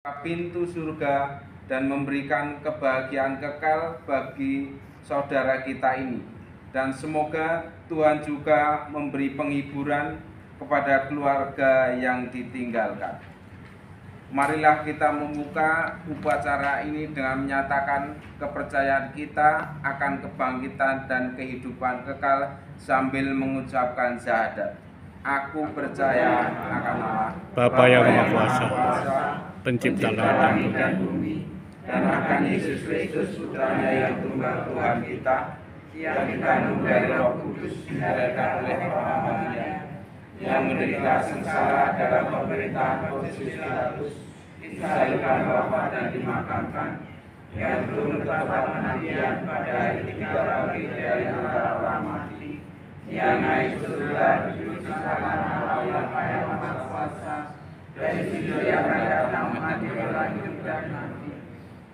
pintu surga dan memberikan kebahagiaan kekal bagi saudara kita ini. Dan semoga Tuhan juga memberi penghiburan kepada keluarga yang ditinggalkan. Marilah kita membuka upacara ini dengan menyatakan kepercayaan kita akan kebangkitan dan kehidupan kekal sambil mengucapkan syahadat. Aku percaya akan Allah, Bapa yang Maha Kuasa, Pencipta langit dan bumi, dan akan Yesus Kristus putranya yang tunggal Tuhan kita, yang dikandung dari Roh Kudus, dilahirkan oleh Maria, yang menderita sengsara dalam pemerintahan Pontius Pilatus, disalibkan wafat dan dimakamkan, yang turun ke tempat kematian pada hari ketiga bangkit dari antara orang mati, yang naik ke surga duduk di kanan Allah yang Maha Kuasa, dari situ yang akan datang mengadili orang hidup dan mati.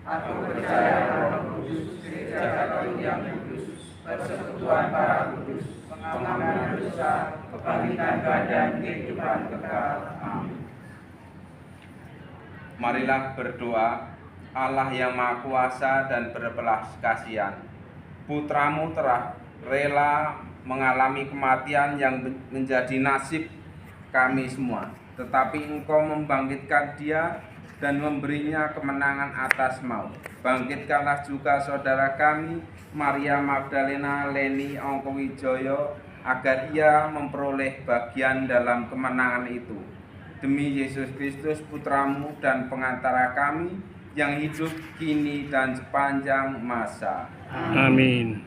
Aku percaya Roh Kudus, Gereja Katolik yang kudus, persekutuan para kudus, pengampunan dosa, kebangkitan badan, kehidupan kekal. Amin. Marilah berdoa. Allah yang Maha Kuasa dan berbelas kasihan, Putramu telah rela mengalami kematian yang menjadi nasib kami semua, tetapi Engkau membangkitkan Dia dan memberinya kemenangan atas maut. Bangkitkanlah juga saudara kami, Maria Magdalena Leni Ongkowijoyo, agar ia memperoleh bagian dalam kemenangan itu. Demi Yesus Kristus Putramu dan pengantara kami, yang hidup kini dan sepanjang masa. Amin.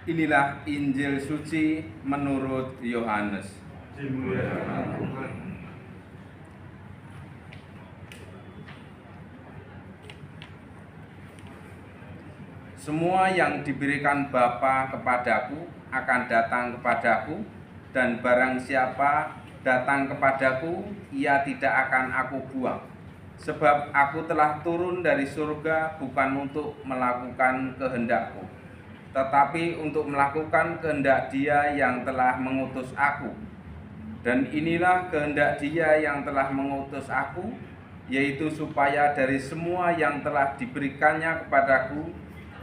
Inilah Injil suci menurut Yohanes. Semua yang diberikan Bapa kepadaku akan datang kepadaku, dan barang siapa datang kepadaku, ia tidak akan aku buang. Sebab aku telah turun dari surga bukan untuk melakukan kehendakku, tetapi untuk melakukan kehendak Dia yang telah mengutus aku. Dan inilah kehendak Dia yang telah mengutus aku, yaitu supaya dari semua yang telah diberikannya kepadaku,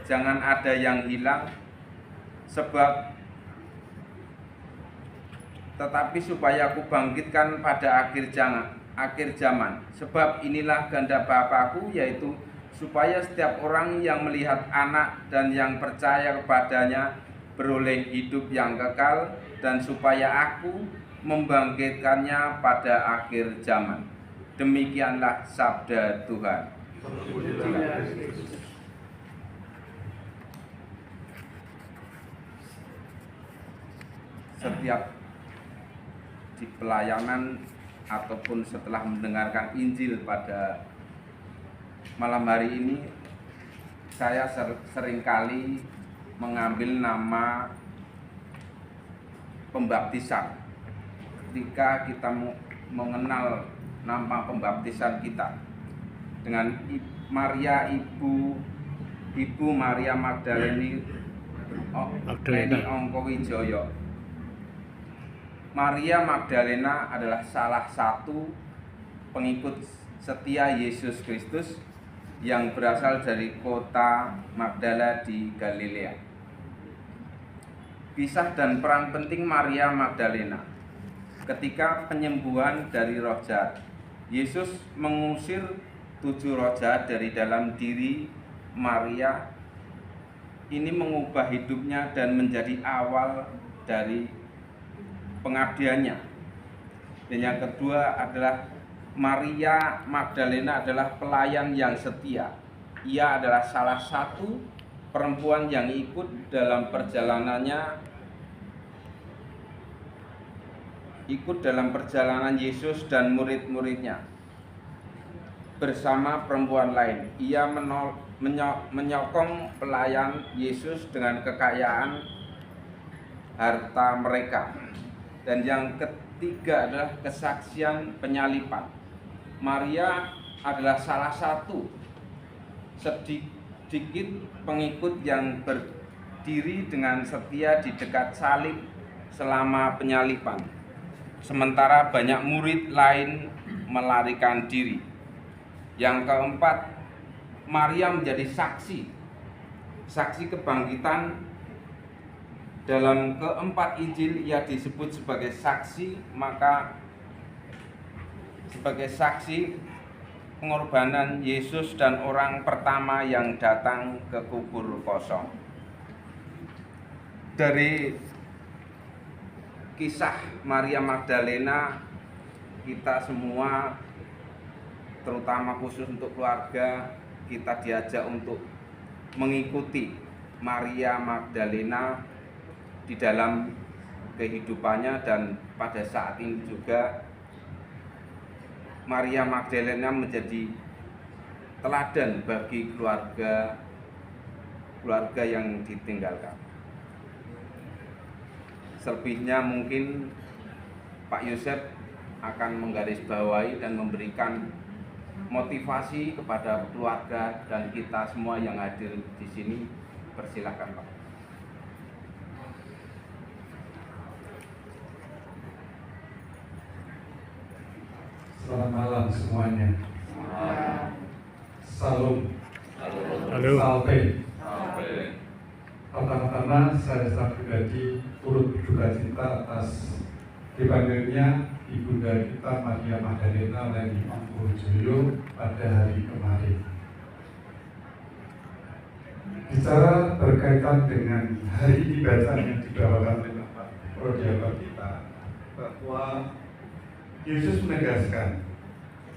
jangan ada yang hilang, tetapi supaya aku bangkitkan pada akhir zaman. Sebab inilah kehendak Bapa-Ku, yaitu supaya setiap orang yang melihat Anak dan yang percaya kepadanya beroleh hidup yang kekal, dan supaya aku membangkitkannya pada akhir zaman. Demikianlah sabda Tuhan. Setiap di pelayanan ataupun setelah mendengarkan Injil pada malam hari ini, saya seringkali mengambil nama pembaptisan. Ketika kita mengenal nama pembaptisan kita dengan Maria, Ibu Maria Magdaleni Ongkowijoyo. Maria Magdalena adalah salah satu pengikut setia Yesus Kristus yang berasal dari kota Magdala di Galilea. Kisah dan peran penting Maria Magdalena ketika penyembuhan dari roh jahat. Yesus mengusir 7 roh jahat dari dalam diri Maria. Ini mengubah hidupnya dan menjadi awal dari pengabdiannya. Dan yang kedua adalah Maria Magdalena adalah pelayan yang setia. Ia adalah salah satu perempuan yang ikut dalam perjalanan Yesus dan murid-muridnya. Bersama perempuan lain, ia menyokong pelayan Yesus dengan kekayaan harta mereka. Dan yang ketiga adalah kesaksian penyaliban. Maria adalah salah satu sedikit pengikut yang berdiri dengan setia di dekat salib selama penyaliban. Sementara banyak murid lain melarikan diri. Yang keempat, Maria menjadi saksi kebangkitan. Dalam keempat Injil ia disebut sebagai saksi, maka sebagai saksi pengorbanan Yesus dan orang pertama yang datang ke kubur kosong. Dari kisah Maria Magdalena, kita semua, terutama khusus untuk keluarga, kita diajak untuk mengikuti Maria Magdalena di dalam kehidupannya. Dan pada saat ini juga Maria Magdalena menjadi teladan bagi keluarga yang ditinggalkan. Selebihnya mungkin Pak Yosef akan menggarisbawahi dan memberikan motivasi kepada keluarga dan kita semua yang hadir di sini. Persilakan, Pak. Selamat malam semuanya. Salam. Halo. Salve. Pertama-tama saya secara pribadi turut berduka cita atas dipanggilnya Ibunda kita Maria Magdalena oleh Imam Purwojoyo pada hari kemarin. Bicara berkaitan dengan hari ini bacaan yang dibawakan oleh Bapak Prodiakon kita, bahwa Yesus menegaskan,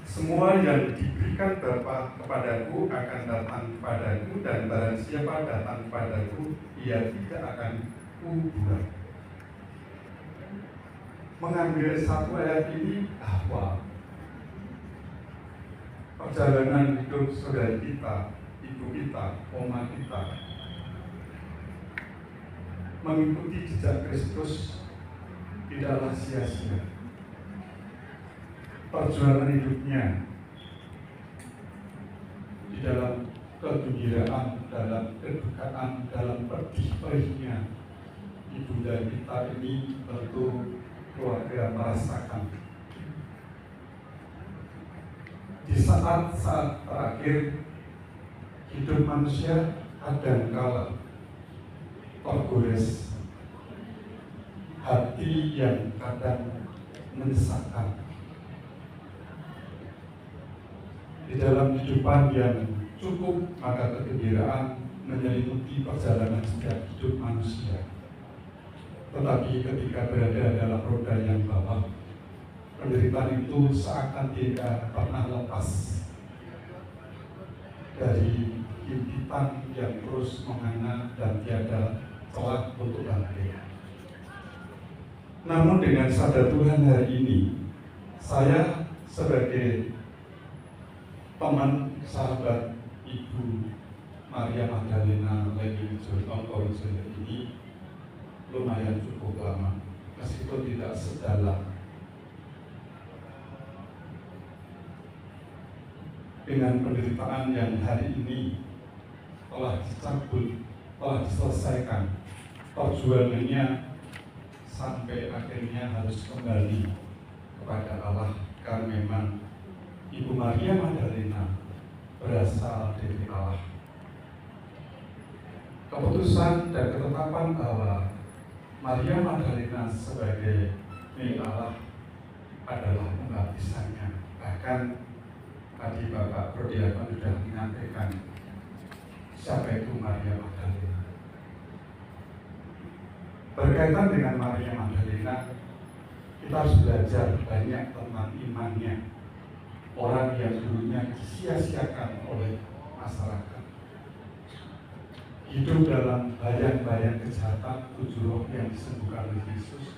semua yang diberikan Bapa kepadaku akan datang kepadaku, dan barang siapa datang kepadaku, ia tidak akan kubuang. Mengambil satu ayat ini bahwa perjalanan hidup saudara kita, ibu kita, oma kita, mengikuti jejak Kristus tidaklah sia-sia. Perjuangan hidupnya di dalam kegembiraan, dalam kedukaan, dalam pedih-perihnya, ibunda kita ini tentu keluarga merasakan. Di saat-saat terakhir hidup manusia kadangkala tergores, hati yang kadang menyesakkan. Di dalam kehidupan yang cukup, maka kegembiraan menyelimuti perjalanan setiap hidup manusia. Tetapi ketika berada dalam roda yang bawah, penderitaan itu seakan tidak pernah lepas dari impitan yang terus menganga dan tiada celah untuk bangkit. Namun dengan sabda Tuhan hari ini, saya sebagai teman sahabat Ibu Maria Magdalena Leni Ongkowijoyo ini lumayan cukup lama, meskipun tidak sedalam dengan penderitaan yang hari ini telah dicabut, telah diselesaikan perjuangannya sampai akhirnya harus kembali kepada Allah, karena memang Ibu Maria Magdalena berasal dari Allah. Keputusan dan ketetapan bahwa Maria Magdalena sebagai milik Allah adalah pembaptisannya. Bahkan tadi Bapak Prodiakon sudah menyampaikan siapa itu Maria Magdalena. Berkaitan dengan Maria Magdalena, kita harus belajar banyak tentang imannya. Orang yang dulunya disia-siakan oleh masyarakat, hidup dalam bayang-bayang kejahatan, 7 roh yang disembuhkan oleh Yesus.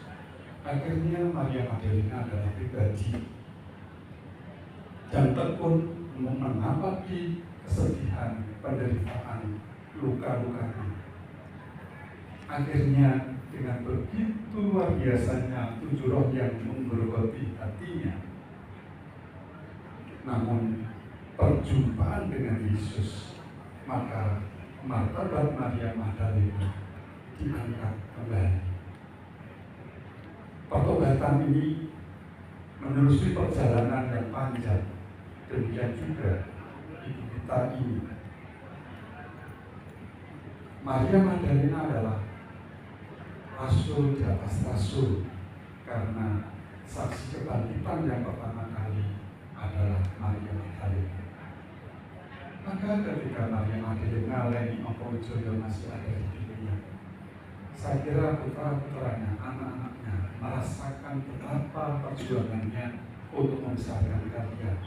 Akhirnya Maria Magdalena adalah pribadi yang tekun menghadapi kesedihan, penderitaan, luka-lukanya. Akhirnya dengan begitu luar biasanya 7 roh yang menggerogoti hatinya, namun perjumpaan dengan Yesus, maka martabat Maria Magdalena diangkat kembali. Pertobatan ini menelusuri perjalanan yang panjang, demikian juga ibu kita ini. Maria Magdalena adalah rasul di atas rasul, karena saksi kebangkitan yang pertama kali adalah Maria Magdalena. Maka ketika Maria Magdalena Leni Okojoyo masih ada di dunia, saya kira putra-putranya, anak-anaknya merasakan betapa perjuangannya untuk membesarkan kalian.